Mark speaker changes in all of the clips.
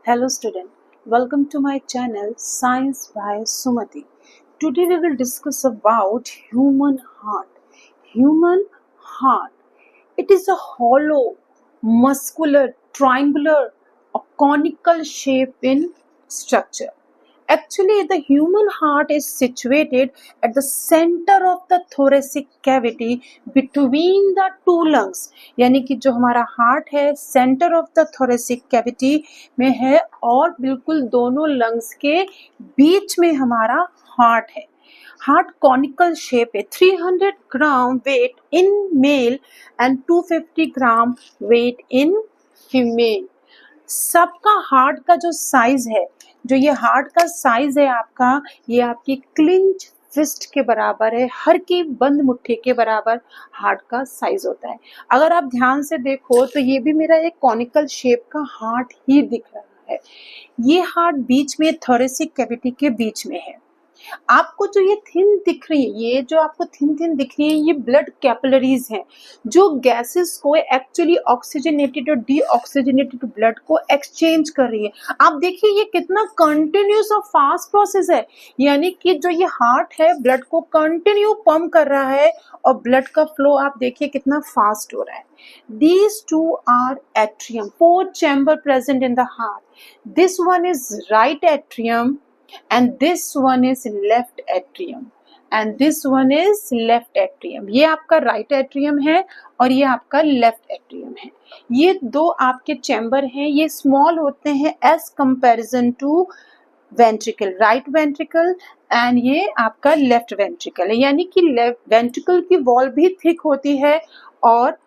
Speaker 1: Hello student, welcome to my channel Science by Sumati. Today we will discuss about human heart. Human heart. It is a hollow, muscular, triangular or conical shape in structure. Actually, the human heart is situated at the center of the thoracic cavity between the two lungs. यानी कि जो हमारा heart है centre of the thoracic cavity में है और बिल्कुल दोनों लंग्स के बीच में हमारा हार्ट है. हार्ट कॉनिकल शेप है. 300 gram weight in male and 250 gram weight in female. सबका हार्ट का जो साइज है, जो ये हार्ट का साइज है आपका, ये आपकी क्लिंच फिस्ट के बराबर है. हर की बंद मुट्ठी के बराबर हार्ट का साइज होता है. अगर आप ध्यान से देखो तो ये भी मेरा एक कॉनिकल शेप का हार्ट ही दिख रहा है. ये हार्ट बीच में थोरेसिक कैविटी के बीच में है. आपको जो ये थिन दिख रही है, ये जो आपको थिन दिख रही है, ये ब्लड कैपिलरीज हैं जो गैसेस को एक्चुअली ऑक्सीजनेटेड और डीऑक्सीजनेटेड ब्लड को एक्सचेंज कर रही है. आप देखिए ये कितना कंटिन्यूस और फास्ट प्रोसेस है. यानी कि जो ये हार्ट है ब्लड को कंटिन्यू पंप कर रहा है और ब्लड का फ्लो आप देखिए कितना फास्ट हो रहा है. These two are atrium, 4 chamber present in the heart. This one is right atrium and this one is left atrium and this one is left atrium. ये आपका right atrium है और ये आपका left atrium है. ये दो आपके चैम्बर हैं. ये स्मॉल होते हैं as comparison to ventricle, right ventricle and ये आपका left ventricle है. यानी कि left ventricle की वॉल भी थिक होती है और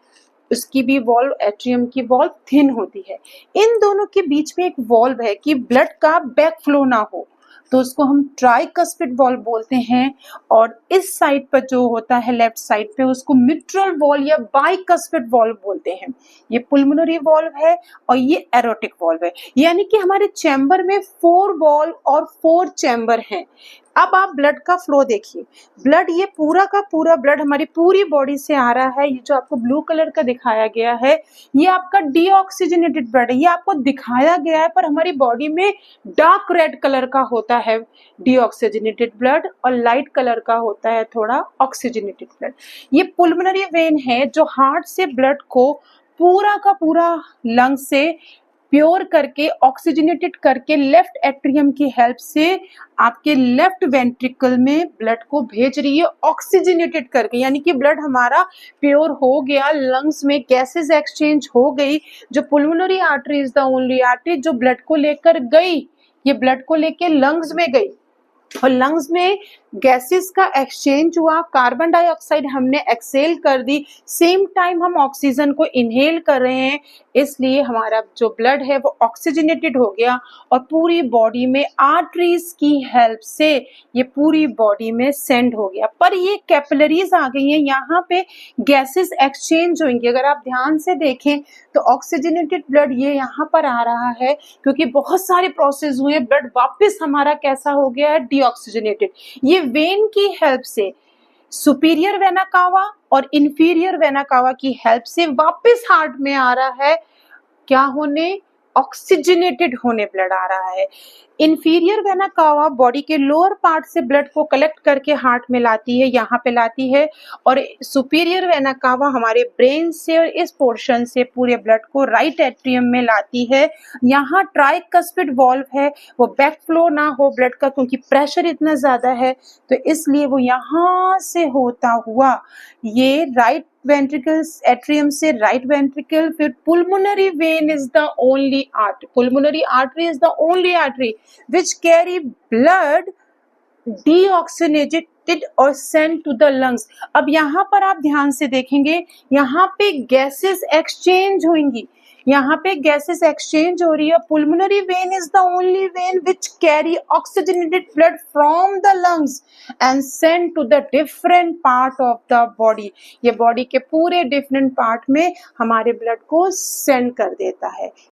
Speaker 1: उसकी भी वॉल्व, एट्रियम की वॉल्व थिन होती है. इन दोनों के बीच में एक वॉल्व है कि ब्लड का बैक फ्लो ना हो, तो उसको हम ट्राइकस्पिड वॉल्व बोलते हैं. और इस साइड पर जो होता है लेफ्ट साइड पे, उसको मिट्रल वॉल्व या बाइकस्पिड वॉल्व बोलते हैं. ये पुल्मोनरी वॉल्व है और ये एरोटिक वॉल्व है. यानी कि हमारे चैम्बर में 4 वॉल्व और 4 चैम्बर हैं. अब आप ब्लड का फ्लो देखिए. ब्लड, ये पूरा का पूरा ब्लड हमारी पूरी बॉडी से आ रहा है. ये जो आपको ब्लू कलर का दिखाया गया है, ये आपका डीऑक्सीजनेटेड ब्लड है. ये आपको दिखाया गया है, पर हमारी बॉडी में डार्क रेड कलर का होता है डीऑक्सीजनेटेड ब्लड और लाइट कलर का होता है थोड़ा ऑक्सीजनेटेड ब्लड. ये पुल्मोनरी वेन है जो हार्ट से ब्लड को पूरा का पूरा लंग से प्योर करके, ऑक्सीजनेटेड करके लेफ्ट एट्रियम की हेल्प से आपके लेफ्ट वेंट्रिकल में ब्लड को भेज रही है ऑक्सीजनेटेड करके. यानी कि ब्लड हमारा प्योर हो गया, लंग्स में गैसेस एक्सचेंज हो गई. जो pulmonary artery is the only artery जो ब्लड को लेकर गई, ये ब्लड को लेकर लंग्स में गई और लंग्स में गैसेस का एक्सचेंज हुआ. कार्बन डाइऑक्साइड हमने एक्सेल कर दी, सेम टाइम हम ऑक्सीजन को इनहेल कर रहे हैं, इसलिए हमारा जो ब्लड है वो ऑक्सीजनेटेड हो गया और पूरी बॉडी में आर्टरीज की हेल्प से ये पूरी बॉडी में सेंड हो गया. पर ये कैपिलरीज आ गई हैं, यहाँ पे गैसेस एक्सचेंज होंगी. अगर आप ध्यान से देखें तो ऑक्सीजनेटेड ब्लड ये यहाँ पर आ रहा है क्योंकि बहुत सारे प्रोसेस हुए, ब्लड वापस हमारा कैसा हो गया है, डीऑक्सीजनेटेड. ये वेन की हेल्प से, सुपीरियर वेना कावा और इंफीरियर वेना कावा की हेल्प से वापस हार्ट में आ रहा है. क्या होने? ऑक्सीजनेटेड होने ब्लड आ रहा है. इंफीरियर वेना कावा बॉडी के लोअर पार्ट से ब्लड को कलेक्ट करके हार्ट में लाती है, यहाँ पे लाती है. और सुपीरियर वेना कावा हमारे ब्रेन से और इस पोर्शन से पूरे ब्लड को राइट एट्रियम में लाती है. यहाँ ट्राइकस्पिड वॉल्व है, वो बैक फ्लो ना हो ब्लड का क्योंकि प्रेशर इतना ज्यादा है, तो इसलिए वो यहाँ से होता हुआ ये राइट वेंट्रिकल, एट्रियम से राइट वेंट्रिकल, फिर pulmonary vein is the only artery. Pulmonary artery is the only artery which carry blood deoxygenated और sent to the lungs. अब यहाँ पर आप ध्यान से देखेंगे, यहाँ पे गैसेस एक्सचेंज होंगी, यहाँ पे गैसेस एक्सचेंज हो रही है. Pulmonary vein is the only vein which carry oxygenated blood from the lungs and send to the different part of the body. ये बॉडी के पूरे डिफरेंट पार्ट में हमारे ब्लड को सेंड कर देता है.